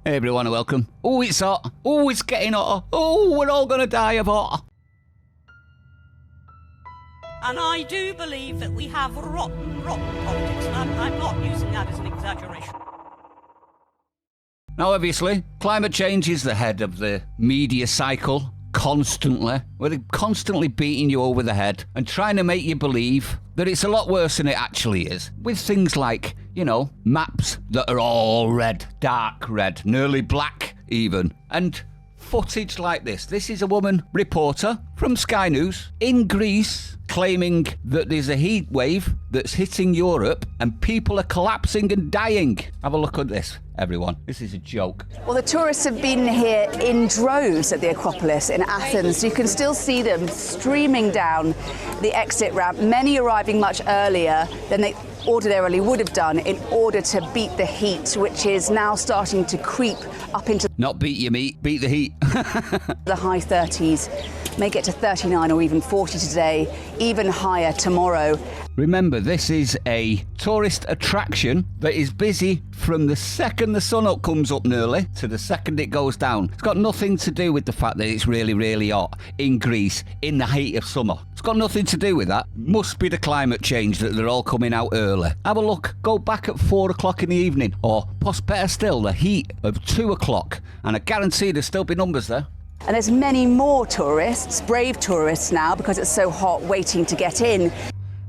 Hey everyone, welcome. Oh, it's hot. Oh, it's getting hotter. Oh, we're all going to die of hot. And I do believe that we have rotten politics, and I'm not using that as an exaggeration. Now, obviously, climate change is the head of the media cycle, constantly. Well, they're constantly beating you over the head and trying to make you believe that it's a lot worse than it actually is. With things like, maps that are all red, dark red, nearly black even. And footage like this. This is a woman reporter from Sky News in Greece claiming that there's a heat wave that's hitting Europe and people are collapsing and dying. Have a look at this, everyone. This is a joke. Well, the tourists have been here in droves at the Acropolis in Athens. You can still see them streaming down the exit ramp, many arriving much earlier than they ordinarily would have done in order to beat the heat, which is now starting to creep up into... Not beat your meat, beat the heat. the high 30s, may get to 39 or even 40 today, even higher tomorrow. Remember, this is a tourist attraction that is busy from the second the sun up comes up nearly to the second it goes down. It's got nothing to do with the fact that it's really, really hot in Greece in the heat of summer. It's got nothing to do with that. Must be the climate change that they're all coming out early. Have a look. Go back at 4 o'clock in the evening, or better still, the heat of 2 o'clock, and I guarantee there'll still be numbers there. And there's many more tourists, brave tourists now, because it's so hot, waiting to get in.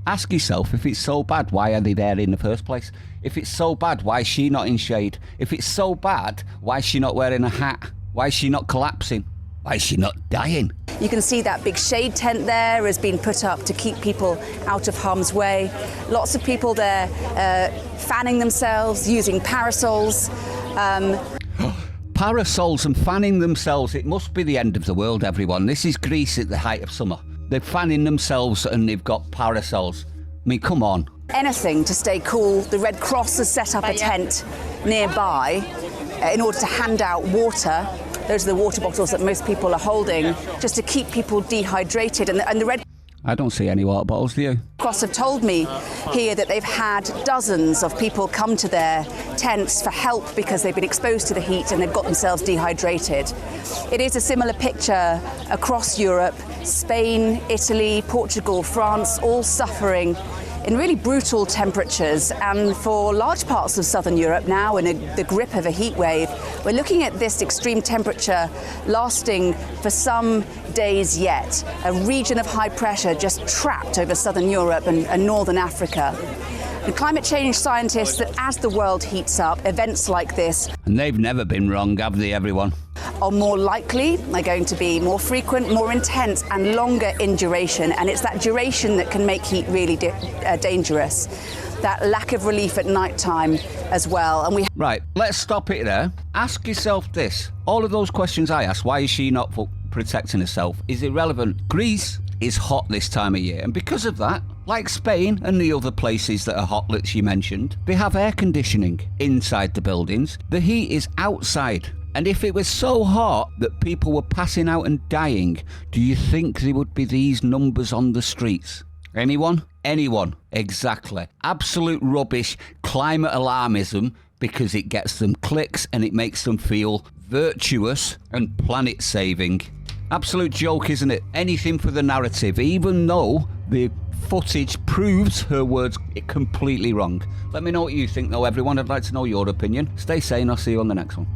Ask yourself, if it's so bad, why are they there in the first place? If it's so bad, why is she not in shade? If it's so bad, why is she not wearing a hat? Why is she not collapsing? Why is she not dying? You can see that big shade tent there has been put up to keep people out of harm's way. Lots of people there fanning themselves, using parasols. Parasols and fanning themselves. It must be the end of the world, everyone. This is Greece at the height of summer. They're fanning themselves and they've got parasols. I mean, come on. Anything to stay cool. The Red Cross has set up a tent nearby in order to hand out water. Those are the water bottles that most people are holding, just to keep people dehydrated. And the Red I don't see any water bottles, do you? Cross have told me here that they've had dozens of people come to their tents for help because they've been exposed to the heat and they've got themselves dehydrated. It is a similar picture across Europe. Spain, Italy, Portugal, France, all suffering in really brutal temperatures, and for large parts of southern Europe now in the grip of a heat wave. We're looking at this extreme temperature lasting for some days yet, a region of high pressure just trapped over southern Europe and northern Africa. And climate change scientists that as the world heats up, events like this, and they've never been wrong, have they, everyone? Are more likely, they're going to be more frequent, more intense and longer in duration. And it's that duration that can make heat really dangerous. That lack of relief at night time as well. And Right, let's stop it there. Ask yourself this. All of those questions I asked, why is she not protecting herself, is irrelevant. Greece is hot this time of year, and because of that, like Spain and the other places that are hot that she mentioned, they have air conditioning inside the buildings. The heat is outside. And if it was so hot that people were passing out and dying, do you think there would be these numbers on the streets? Anyone? Anyone. Exactly. Absolute rubbish climate alarmism, because it gets them clicks and it makes them feel virtuous and planet saving. Absolute joke, isn't it? Anything for the narrative, even though the footage proves her words completely wrong. Let me know what you think though, everyone. I'd like to know your opinion. Stay sane. I'll see you on the next one.